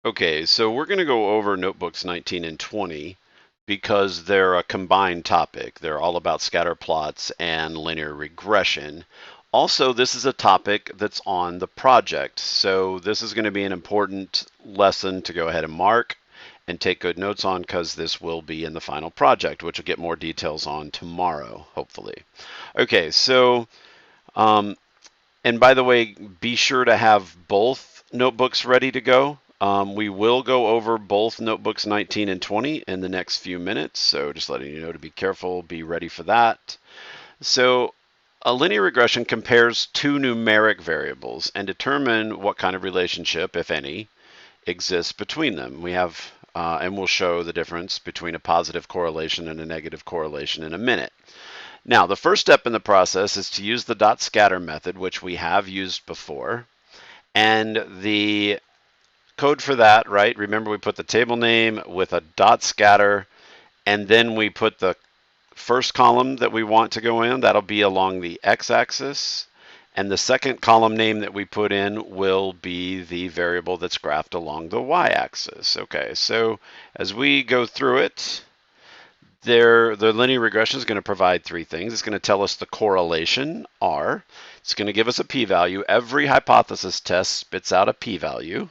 Okay, so we're going to go over notebooks 19 and 20 because they're a combined topic. They're all about scatter plots and linear regression. Also, this is a topic that's on the project, so this is going to be an important lesson to go ahead and mark and take good notes on because this will be in the final project, which we'll get more details on tomorrow, hopefully. Okay, so and by the way, be sure to have both notebooks ready to go. We will go over both notebooks 19 and 20 in the next few minutes, so just letting you know to be careful, be ready for that. So a linear regression compares two numeric variables and determine what kind of relationship, if any, exists between them. We have, and we'll show the difference between a positive correlation and a negative correlation in a minute. Now, the first step in the process is to use the dot scatter method, which we have used before. And the code for that, right? Remember, we put the table name with a dot scatter, and then we put the first column that we want to go in. That'll be along the x-axis. And the second column name that we put in will be the variable that's graphed along the y-axis. Okay, so as we go through it, the linear regression is going to provide three things. It's going to tell us the correlation, R. It's going to give us a p-value. Every hypothesis test spits out a p-value,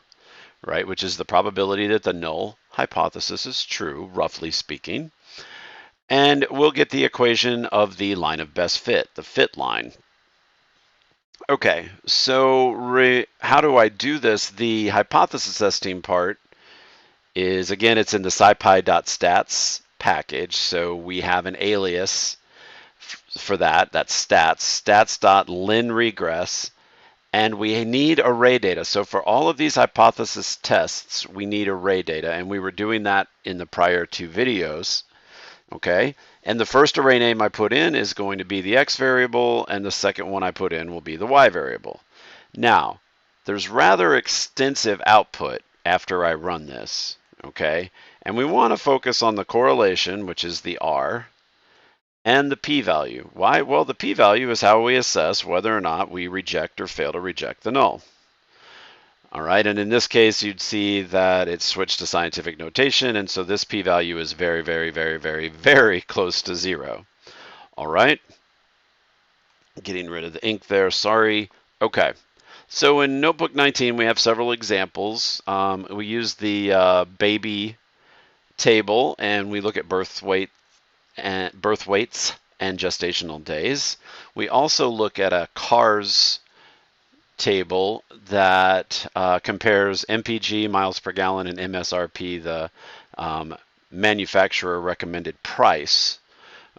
right, which is the probability that the null hypothesis is true, roughly speaking. And we'll get the equation of the line of best fit, the fit line. Okay, so how do I do this? The hypothesis testing part is, again, it's in the scipy.stats package. So we have an alias for that. That's stats.linregress. And we need array data. So for all of these hypothesis tests, we need array data. And we were doing that in the prior two videos. Okay. And the first array name I put in is going to be the x variable. And the second one I put in will be the y variable. Now, there's rather extensive output after I run this. Okay, and we want to focus on the correlation, which is the R, and the p-value. Why? Well, the p-value is how we assess whether or not we reject or fail to reject the null. All right, and in this case, you'd see that it's switched to scientific notation, and so this p-value is very, very, very, very, very close to zero. All right, getting rid of the ink there, sorry. Okay. So in Notebook 19, we have several examples. We use the baby table, and we look at birth weights and gestational days. We also look at a CARS table that compares MPG, miles per gallon, and MSRP, the manufacturer recommended price.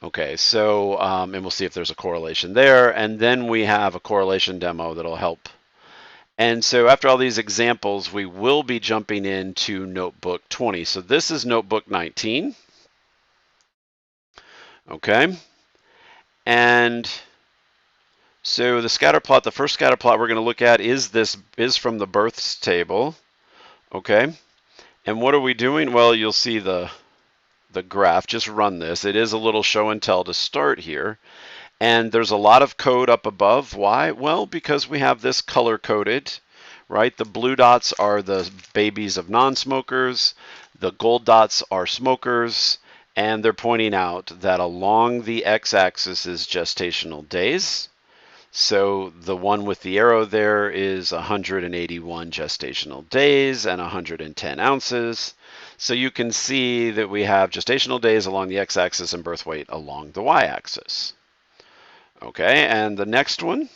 Okay, so, and we'll see if there's a correlation there. And then we have a correlation demo that'll help. And so after all these examples, we will be jumping into Notebook 20. So this is Notebook 19. Okay. And so the scatter plot, the first scatter plot we're going to look at is from the births table. Okay. And what are we doing? Well, you'll see the graph. Just run this. It is a little show and tell to start here. And there's a lot of code up above. Why? Well, because we have this color-coded, right? The blue dots are the babies of non-smokers. The gold dots are smokers. And they're pointing out that along the x-axis is gestational days. So the one with the arrow there is 181 gestational days and 110 ounces. So you can see that we have gestational days along the x-axis and birth weight along the y-axis. Okay, and the next one,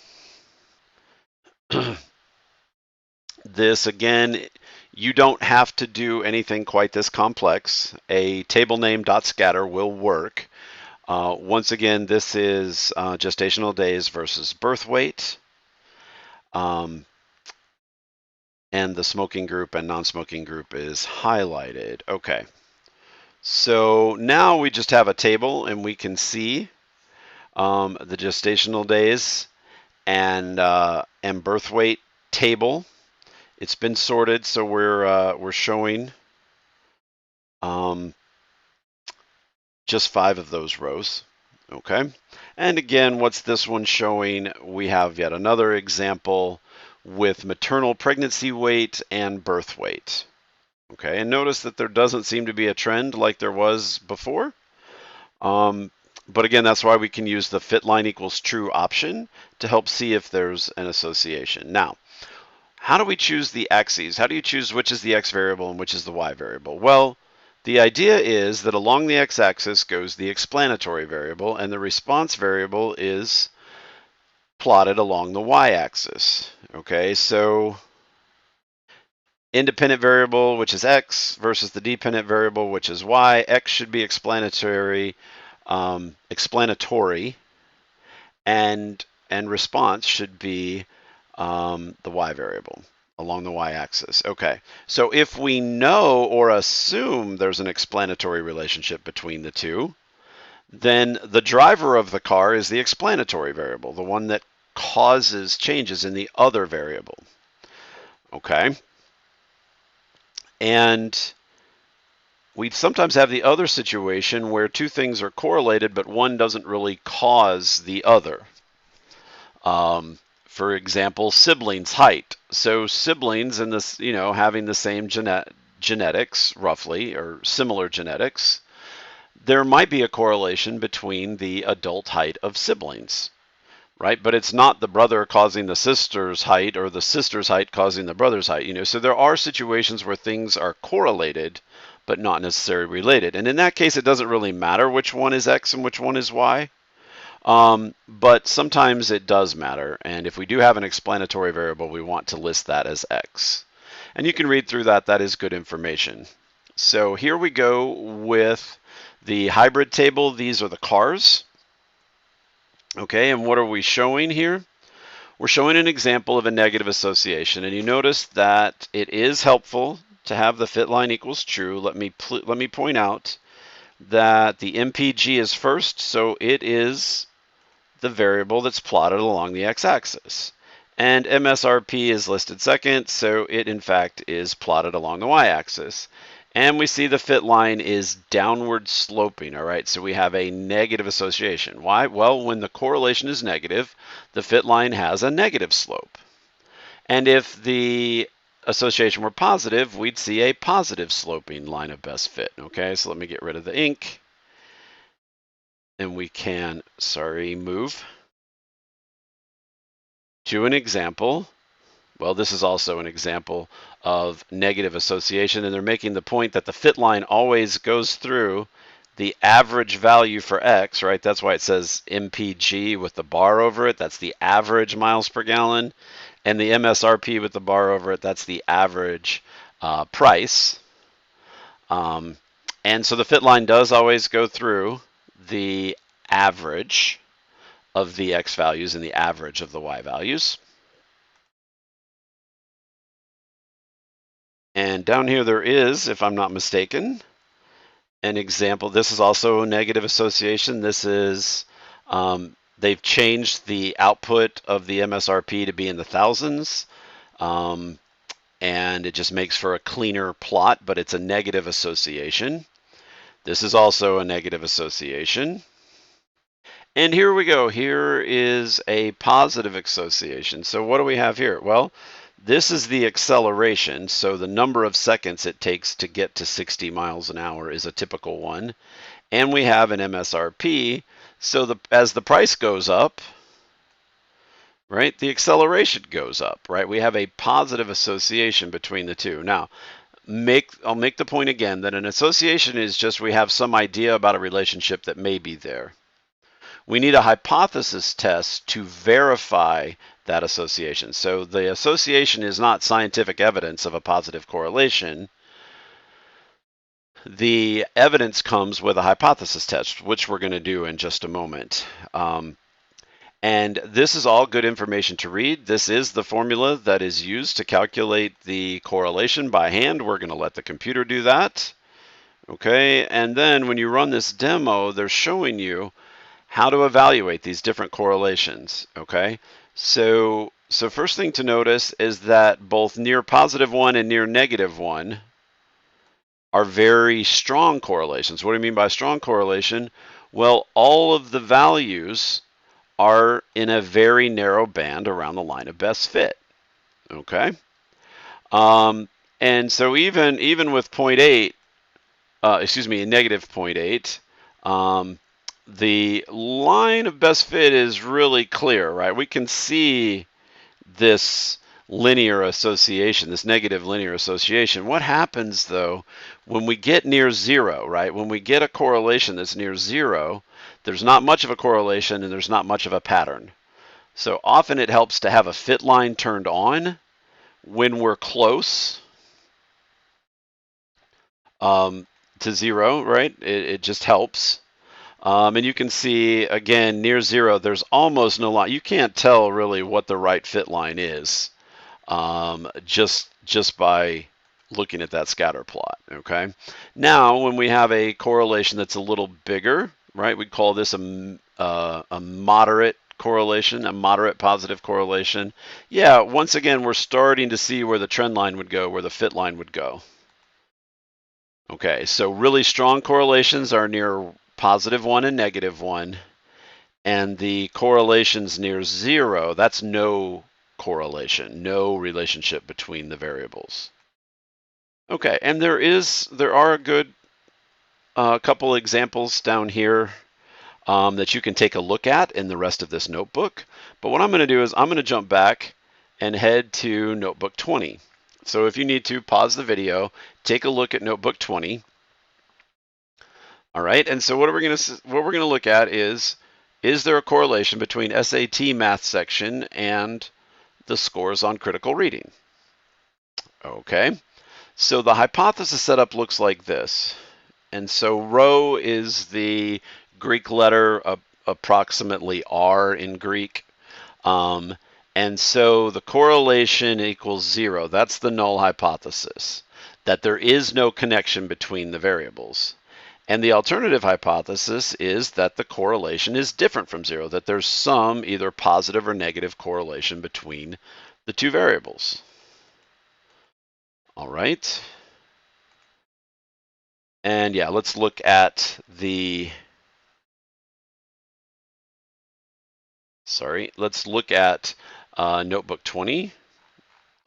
this again, you don't have to do anything quite this complex. A table name .scatter will work. Once again, this is gestational days versus birth weight. And the smoking group and non-smoking group is highlighted. Okay, so now we just have a table and we can see the gestational days and birth weight table. It's been sorted, so we're showing just 5 of those rows. Okay, and again, what's this one showing? We have yet another example with maternal pregnancy weight and birth weight. Okay, and notice that there doesn't seem to be a trend like there was before. But again, that's why we can use the fit line equals true option to help see if there's an association. Now, how do we choose the axes? How do you choose which is the x variable and which is the y variable? Well, the idea is that along the x-axis goes the explanatory variable, and the response variable is plotted along the y-axis. Okay, so independent variable, which is x, versus the dependent variable, which is y. X should be explanatory, and response should be the y variable along the y-axis. Okay, so if we know or assume there's an explanatory relationship between the two, then the driver of the car is the explanatory variable, the one that causes changes in the other variable. Okay, and we sometimes have the other situation where two things are correlated, but one doesn't really cause the other. For example, siblings' height. So siblings in this, having the same genetics, roughly, or similar genetics, there might be a correlation between the adult height of siblings, right? But it's not the brother causing the sister's height or the sister's height causing the brother's height, So there are situations where things are correlated, but not necessarily related. And in that case, it doesn't really matter which one is X and which one is Y. But sometimes it does matter, and if we do have an explanatory variable, we want to list that as X. And you can read through that, that is good information. So here we go with the hybrid table. These are the cars. Okay, and what are we showing here? We're showing an example of a negative association, and you notice that it is helpful to have the fit line equals true. Let me point out that the MPG is first, so it is the variable that's plotted along the x-axis. And MSRP is listed second, so it in fact is plotted along the y-axis. And we see the fit line is downward sloping, all right? So we have a negative association. Why? Well, when the correlation is negative, the fit line has a negative slope. And if the association were positive, we'd see a positive sloping line of best fit, okay? So let me get rid of the ink. And we can, move to an example. Well, this is also an example of negative association, and they're making the point that the fit line always goes through the average value for X, right? That's why it says MPG with the bar over it. That's the average miles per gallon. And the MSRP with the bar over it, that's the average price. And so the fit line does always go through the average of the X values and the average of the Y values. And down here there is, if I'm not mistaken, an example. This is also a negative association. This is, they've changed the output of the MSRP to be in the thousands. And it just makes for a cleaner plot, but it's a negative association. This is also a negative association. And here we go. Here is a positive association. So what do we have here? Well, this is the acceleration. So the number of seconds it takes to get to 60 miles an hour is a typical one. And we have an MSRP. So as the price goes up, right, the acceleration goes up, right? We have a positive association between the two. Now, I'll make the point again that an association is just we have some idea about a relationship that may be there. We need a hypothesis test to verify that association. So the association is not scientific evidence of a positive correlation. The evidence comes with a hypothesis test, which we're going to do in just a moment. And this is all good information to read. This is the formula that is used to calculate the correlation by hand. We're going to let the computer do that. Okay, and then when you run this demo, they're showing you how to evaluate these different correlations, okay? So first thing to notice is that both near positive 1 and near negative 1 are very strong correlations. What do you mean by strong correlation? Well, all of the values are in a very narrow band around the line of best fit, okay? And so even with 0.8, excuse me, negative 0.8, the line of best fit is really clear, right? We can see this linear association, this negative linear association. What happens though when we get near zero, right? When we get a correlation that's near zero, there's not much of a correlation and there's not much of a pattern. So often it helps to have a fit line turned on when we're close to zero, right? It just helps. And you can see, again, near zero, there's almost no line. You can't tell really what the right fit line is just by looking at that scatter plot, okay? Now, when we have a correlation that's a little bigger, right, we call this a moderate correlation, a moderate positive correlation. Yeah, once again, we're starting to see where the trend line would go, where the fit line would go. Okay, so really strong correlations are near +1 and -1, and the correlations near zero, that's no correlation, no relationship between the variables. Okay, and there are a good couple examples down here that you can take a look at in the rest of this notebook. But what I'm going to do is I'm going to jump back and head to notebook 20. So if you need to, pause the video, take a look at notebook 20. All right, and so what we're going to look at is there a correlation between SAT math section and the scores on critical reading? Okay, so the hypothesis setup looks like this. And so rho is the Greek letter, approximately R in Greek. And so the correlation equals 0. That's the null hypothesis, that there is no connection between the variables. And the alternative hypothesis is that the correlation is different from 0, that there's some either positive or negative correlation between the two variables. All right. And yeah, let's look at let's look at notebook 20.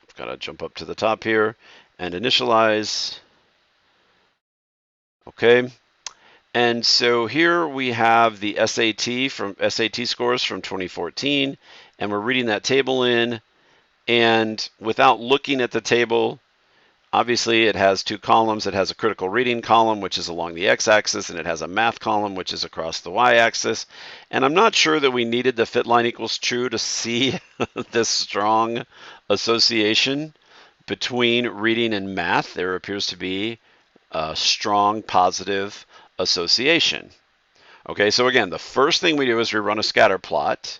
I've got to jump up to the top here and initialize. Okay. And so here we have the SAT scores from 2014, and we're reading that table in, and without looking at the table, obviously it has two columns. It has a critical reading column, which is along the x-axis, and it has a math column, which is across the y-axis. And I'm not sure that we needed the fit line equals true to see this strong association between reading and math. There appears to be a strong positive association. Okay, so again, the first thing we do is we run a scatter plot.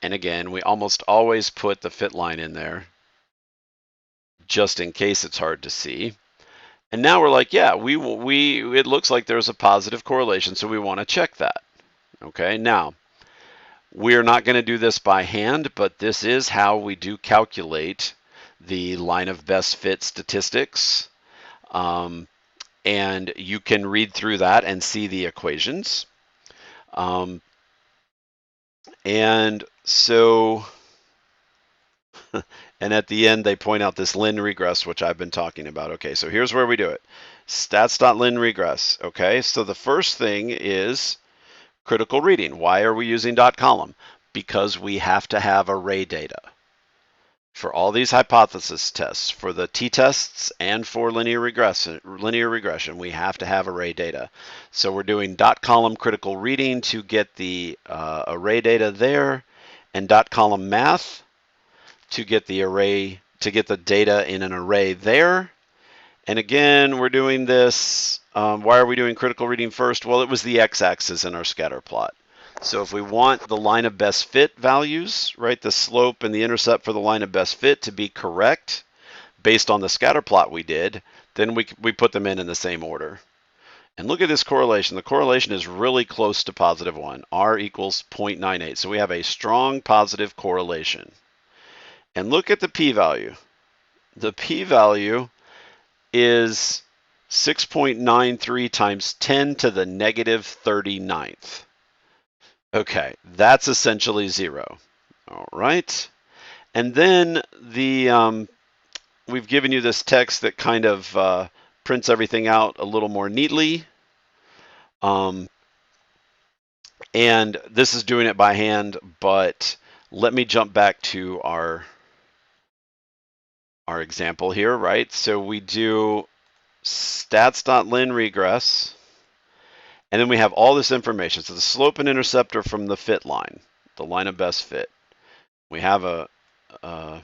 And again, we almost always put the fit line in there just in case it's hard to see. And now we're like, yeah, it looks like there's a positive correlation, so we want to check that. Okay, now we're not going to do this by hand, but this is how we do calculate the line of best fit statistics. And you can read through that and see the equations. And so, and at the end, they point out this lin regress, which I've been talking about. Okay, so here's where we do it. Stats.lin regress. Okay, so the first thing is critical reading. Why are we using dot column? Because we have to have array data. For all these hypothesis tests, for the t-tests and for linear regression, we have to have array data. So we're doing dot column critical reading to get the array data there, and dot column math to get the data in an array there. And again, we're doing this. Why are we doing critical reading first? Well, it was the x-axis in our scatter plot. So if we want the line of best fit values, right, the slope and the intercept for the line of best fit to be correct based on the scatter plot we did, then we put them in the same order. And look at this correlation. The correlation is really close to +1. R equals 0.98. So we have a strong positive correlation. And look at the p-value. The p-value is 6.93 times 10 to the -39th. Okay, that's essentially 0. All right. And then the we've given you this text that kind of prints everything out a little more neatly. And this is doing it by hand, but let me jump back to our example here, right? So we do stats.lin regress, and then we have all this information. So the slope and intercept are from the fit line, the line of best fit. We have an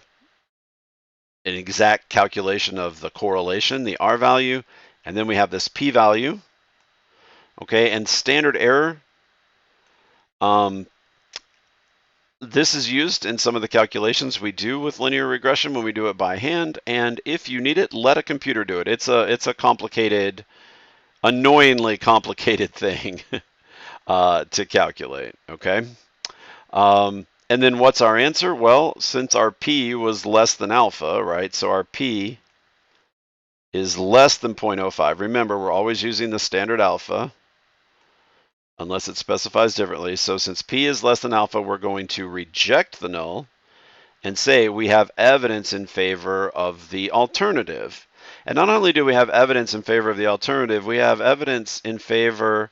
exact calculation of the correlation, the R value, and then we have this P value. Okay, and standard error. This is used in some of the calculations we do with linear regression when we do it by hand. And if you need it, let a computer do it. It's a complicated, annoyingly complicated thing to calculate. Okay. And then what's our answer? Well, since our P was less than alpha, right? So our P is less than 0.05. Remember, we're always using the standard alpha unless it specifies differently. So since P is less than alpha, we're going to reject the null and say we have evidence in favor of the alternative. And not only do we have evidence in favor of the alternative, we have evidence in favor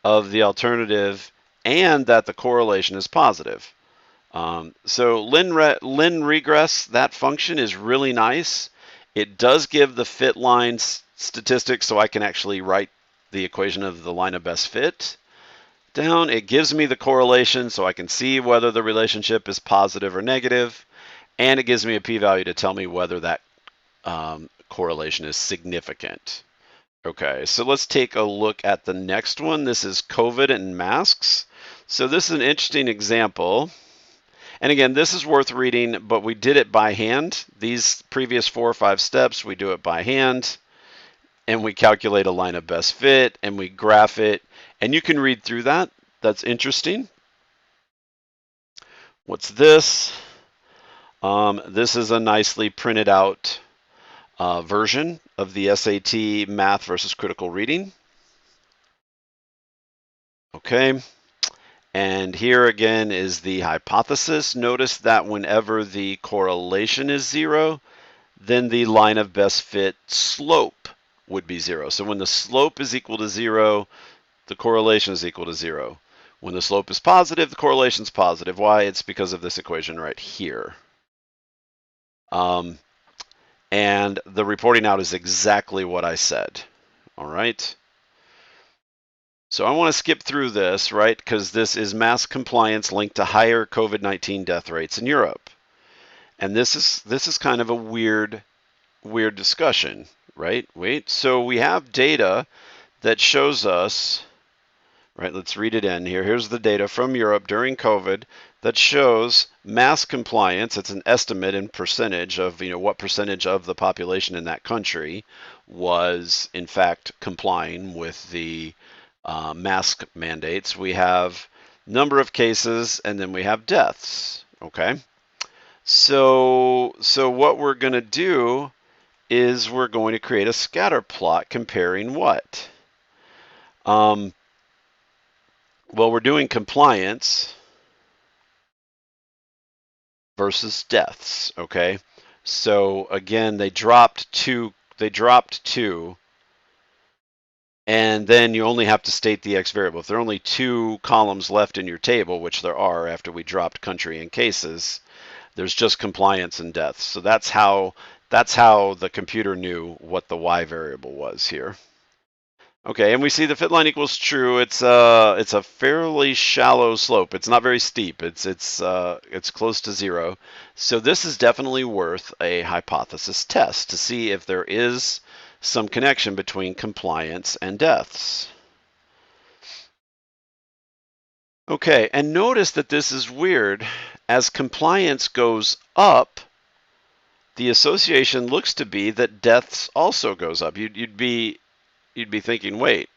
of the alternative and that the correlation is positive. So lin regress, that function is really nice. It does give the fit line statistics, so I can actually write the equation of the line of best fit down. It gives me the correlation, so I can see whether the relationship is positive or negative, and it gives me a p-value to tell me whether that correlation is significant. Okay, so let's take a look at the next one. This is COVID and masks. So this is an interesting example. And again, this is worth reading, but we did it by hand. These previous 4 or 5 steps, we do it by hand, and we calculate a line of best fit, and we graph it. And you can read through that. That's interesting. What's this? This is a nicely printed out version of the SAT math versus critical reading. Okay. And here again is the hypothesis. Notice that whenever the correlation is 0, then the line of best fit slope would be 0. So when the slope is equal to 0, the correlation is equal to 0. When the slope is positive, the correlation is positive. Why? It's because of this equation right here. And the reporting out is exactly what I said. All right. So I want to skip through this, right? Because this is mask compliance linked to higher COVID-19 death rates in Europe. And this is kind of a weird discussion, right? Wait, so we have data that shows us, right? Let's read it in here. Here's the data from Europe during COVID that shows mask compliance. It's an estimate in percentage of, what percentage of the population in that country was in fact complying with the mask mandates. We have number of cases, and then we have deaths. Okay, so what we're going to do is we're going to create a scatter plot comparing what? Well, we're doing compliance versus deaths. Okay, so again, they dropped two. And then you only have to state the X variable. If there are only 2 columns left in your table, which there are after we dropped country and cases, there's just compliance and deaths. So that's how the computer knew what the Y variable was here. Okay, and we see the fit line equals true. It's a fairly shallow slope. It's not very steep. It's close to 0. So this is definitely worth a hypothesis test to see if there is some connection between compliance and deaths. Okay, and notice that this is weird. As compliance goes up, the association looks to be that deaths also goes up. You'd be thinking, wait,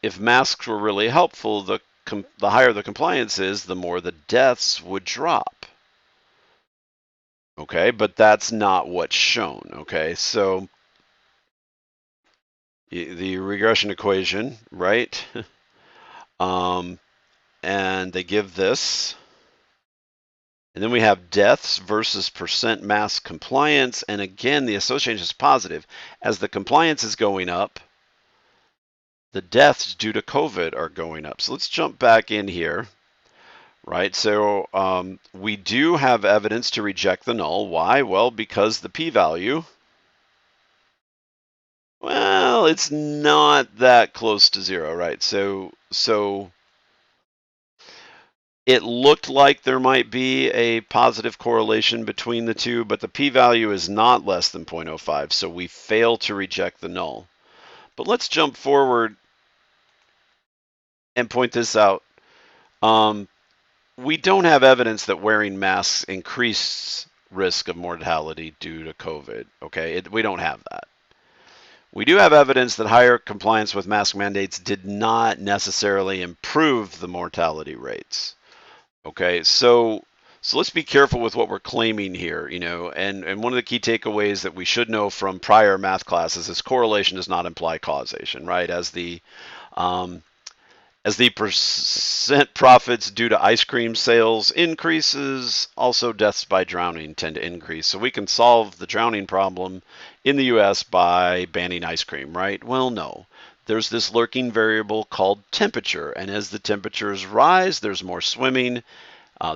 if masks were really helpful, the higher the compliance is, the more the deaths would drop. Okay, but that's not what's shown. Okay, so the regression equation, right? And they give this. And then we have deaths versus percent mask compliance. And again, the association is positive. As the compliance is going up, the deaths due to COVID are going up. So let's jump back in here, right? So we do have evidence to reject the null. Why? Well, because the p-value, well, it's not that close to zero, right? So it looked like there might be a positive correlation between the two, but the p-value is not less than 0.05, so we fail to reject the null. But let's jump forward and point this out. We don't have evidence that wearing masks increase risk of mortality due to COVID, okay? We don't have that. We do have evidence that higher compliance with mask mandates did not necessarily improve the mortality rates. Okay, so let's be careful with what we're claiming here, and one of the key takeaways that we should know from prior math classes is correlation does not imply causation, right? As the percent profits due to ice cream sales increases, also deaths by drowning tend to increase. So we can solve the drowning problem in the US by banning ice cream, right? Well, no. There's this lurking variable called temperature, and as the temperatures rise, there's more swimming,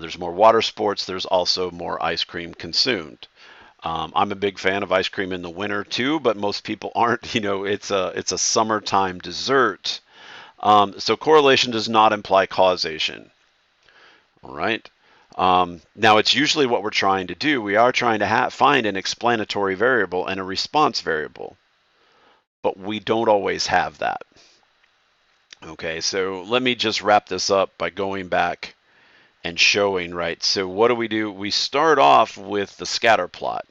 there's more water sports, there's also more ice cream consumed. I'm a big fan of ice cream in the winter too, but most people aren't. It's a summertime dessert. So correlation does not imply causation. All right. Now, it's usually what we're trying to do. We are trying to find an explanatory variable and a response variable, but we don't always have that. Okay, so let me just wrap this up by going back and showing, right? So what do? We start off with the scatter plot,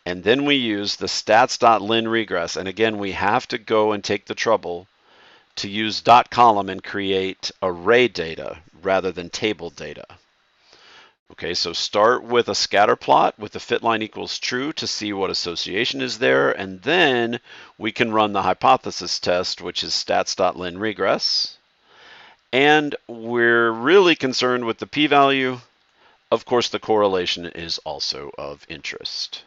and then we use the stats.lin regress. And again, we have to go and take the trouble to use dot column and create array data rather than table data. Okay, so start with a scatter plot with the fit line equals true to see what association is there, and then we can run the hypothesis test, which is stats.lin regress. And we're really concerned with the p-value. Of course, the correlation is also of interest.